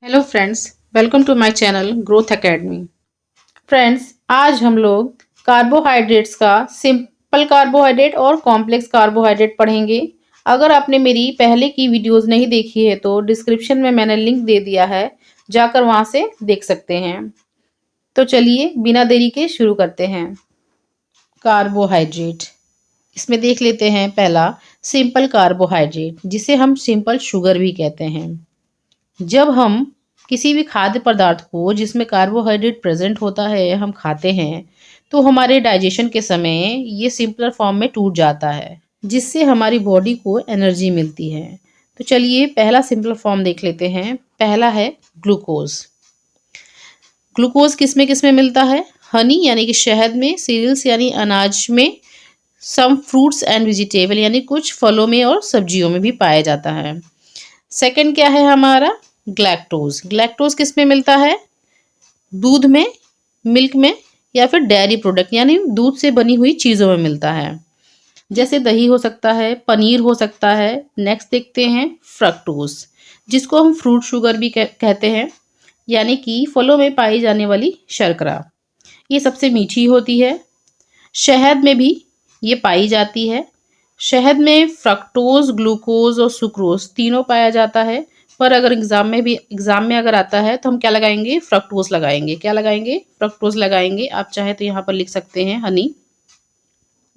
Hello friends, welcome to my channel growth academy. Friends, आज हम लोग कार्बोहाइड्रेट्स का सिंपल कार्बोहाइड्रेट और कॉम्प्लेक्स कार्बोहाइड्रेट पढ़ेंगे। अगर आपने मेरी पहले की वीडियोस नहीं देखी है तो डिस्क्रिप्शन में मैंने लिंक दे दिया है, जाकर वहां से देख सकते हैं। तो चलिए बिना देरी के शुरू करते हैं। कार्बोहाइड्रेट, इसमें देख लेते हैं पहला सिंपल कार्बोहाइड्रेट, जिसे हम सिंपल शुगर भी कहते हैं। जब हम किसी भी खाद्य पदार्थ को जिसमें कार्बोहाइड्रेट प्रेजेंट होता है हम खाते हैं तो हमारे डाइजेशन के समय ये सिंपलर फॉर्म में टूट जाता है, जिससे हमारी बॉडी को एनर्जी मिलती है। तो चलिए पहला सिंपल फॉर्म देख लेते हैं। पहला है ग्लूकोज। ग्लूकोज किस में मिलता है? हनी यानी कि शहद में, सीरियल्स यानी अनाज में, सम फ्रूट्स एंड वेजिटेबल यानी कुछ फलों में और सब्जियों में भी पाया जाता है। सेकंड क्या है हमारा? ग्लैक्टोज। ग्लैक्टोज किस में मिलता है? दूध में, मिल्क में या फिर डेयरी प्रोडक्ट यानी दूध से बनी हुई चीज़ों में मिलता है, जैसे दही हो सकता है, पनीर हो सकता है। नेक्स्ट देखते हैं फ्रक्टोज, जिसको हम फ्रूट शुगर भी कहते हैं, यानी कि फलों में पाई जाने वाली शर्करा। ये सबसे मीठी होती है। शहद में भी ये पाई जाती है। शहद में फ्रक्टोज, ग्लूकोज और सुक्रोज तीनों पाया जाता है, पर अगर एग्जाम में अगर आता है तो हम क्या लगाएंगे? फ्रक्टोज लगाएंगे। क्या लगाएंगे? फ्रक्टोज लगाएंगे। आप चाहे तो यहाँ पर लिख सकते हैं हनी।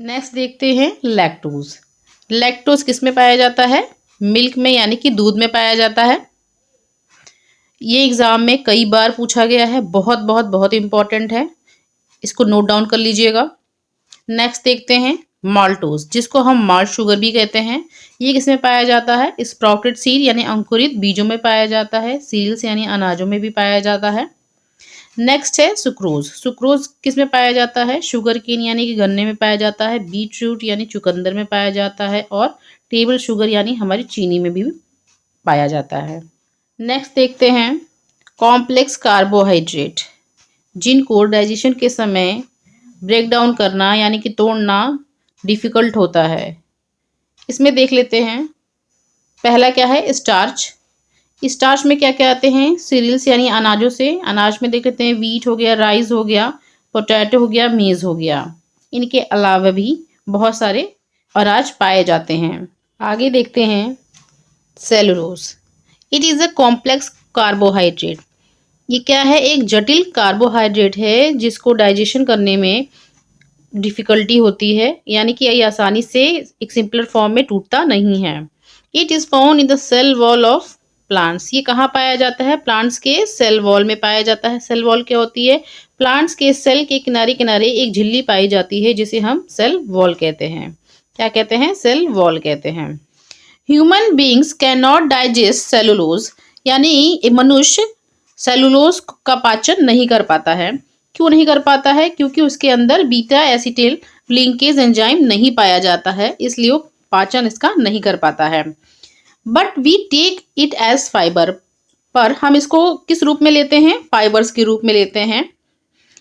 नेक्स्ट देखते हैं लैक्टोज। लैक्टोज किस में पाया जाता है? मिल्क में यानी कि दूध में पाया जाता है। ये एग्जाम में कई बार पूछा गया है, बहुत बहुत बहुत इंपॉर्टेंट है, इसको नोट डाउन कर लीजिएगा। नेक्स्ट देखते हैं माल्टोज, जिसको हम माल्ट शुगर भी कहते हैं। ये किसमें पाया जाता है? स्प्राउटेड सीड यानी अंकुरित बीजों में पाया जाता है। सीरियल्स यानी अनाजों में भी पाया जाता है। नेक्स्ट है सुक्रोज। सुक्रोज किसमें पाया जाता है? शुगर केन यानी कि गन्ने में पाया जाता है। बीट रूट यानी चुकंदर में पाया जाता है। और टेबल शुगर यानी हमारी चीनी में भी पाया जाता है। नेक्स्ट देखते हैं कॉम्प्लेक्स कार्बोहाइड्रेट, जिनको डाइजेशन के समय ब्रेक डाउन करना यानी कि तोड़ना डिफ़िकल्ट होता है। इसमें देख लेते हैं। पहला क्या है? स्टार्च। स्टार्च में क्या क्या आते हैं? सीरियल्स यानी अनाजों से। अनाज में देख लेते हैं व्हीट हो गया, राइस हो गया, पोटैटो हो गया, मेज़ हो गया। इनके अलावा भी बहुत सारे अनाज पाए जाते हैं। आगे देखते हैं cellulose. It is a complex carbohydrate. ये क्या है? एक जटिल कार्बोहाइड्रेट है, जिसको डाइजेशन करने में डिफ़िकल्टी होती है, यानी कि ये आसानी से एक सिंपलर फॉर्म में टूटता नहीं है। It is found in the cell wall of plants. ये कहाँ पाया जाता है? प्लांट्स के सेल वॉल में पाया जाता है। सेल वॉल क्या होती है? प्लांट्स के सेल के किनारे किनारे एक झिल्ली पाई जाती है, जिसे हम सेल वॉल कहते हैं। क्या कहते हैं? सेल वॉल कहते हैं। Human beings can not digest cellulose, यानी मनुष्य सेलुलोज का पाचन नहीं कर पाता है। क्यों नहीं कर पाता है? क्योंकि उसके अंदर बीटा एसिटिल लिंकेज एंजाइम नहीं पाया जाता है, इसलिए वो पाचन इसका नहीं कर पाता है। But we take it as fibre, पर हम इसको किस रूप में लेते हैं? फाइबर्स के रूप में लेते हैं,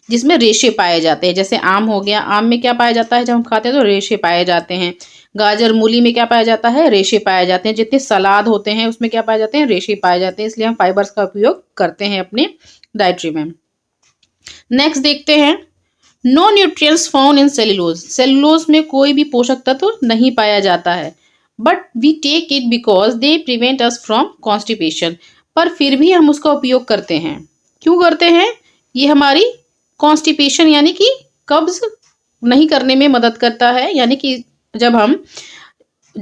जिसमें रेशे पाए जाते हैं। जैसे आम हो गया, आम में क्या पाया जाता है? जब हम खाते हैं तो रेशे पाए जाते हैं। गाजर, मूली में क्या पाया जाता है? रेशे पाए जाते हैं। जितने सलाद होते हैं उसमें क्या पाए जाते हैं? रेशे पाए जाते हैं। इसलिए हम फाइबर्स का उपयोग करते हैं अपने डाइट्री में। नेक्स्ट देखते हैं no nutrients found in cellulose. Cellulose में कोई भी पोषक तत्व नहीं पाया जाता है। But we take it because they prevent us from constipation, पर फिर भी हम उसका उपयोग करते हैं। क्यों करते हैं? ये हमारी कॉन्स्टिपेशन यानी कि कब्ज नहीं करने में मदद करता है। यानी कि जब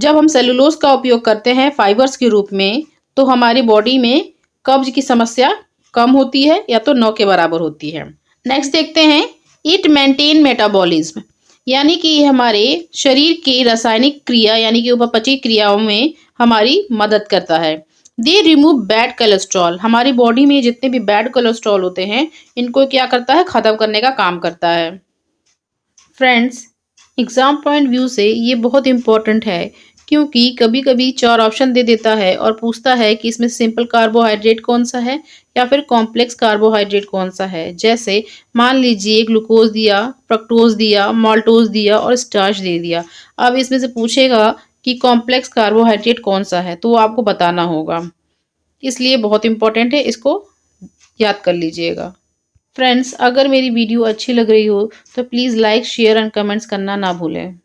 हम सेलुलोज का उपयोग करते हैं फाइबर्स के रूप में, तो हमारी बॉडी में कब्ज की समस्या कम होती है या तो 9 के बराबर होती है। नेक्स्ट देखते हैं इट मेंटेन मेटाबॉलिज्म, यानी कि हमारे शरीर के रासायनिक क्रिया यानी कि उपपचयी क्रियाओं में हमारी मदद करता है। They remove bad cholesterol. हमारी बॉडी में जितने भी बैड कोलेस्ट्रॉल होते हैं, इनको क्या करता है? ख़त्म करने का काम करता है। फ्रेंड्स, एग्ज़ाम पॉइंट व्यू से ये बहुत इम्पोर्टेंट है, क्योंकि कभी कभी 4 ऑप्शन दे देता है और पूछता है कि इसमें सिंपल कार्बोहाइड्रेट कौन सा है या फिर कॉम्प्लेक्स कार्बोहाइड्रेट कौन सा है। जैसे मान लीजिए ग्लूकोज दिया, फ्रक्टोज दिया, माल्टोज दिया और स्टार्च दे दिया। अब इसमें से पूछेगा कि कॉम्प्लेक्स कार्बोहाइड्रेट कौन सा है, तो वो आपको बताना होगा। इसलिए बहुत इम्पोर्टेंट है, इसको याद कर लीजिएगा। फ्रेंड्स, अगर मेरी वीडियो अच्छी लग रही हो तो please like, share and comments करना ना भूलें।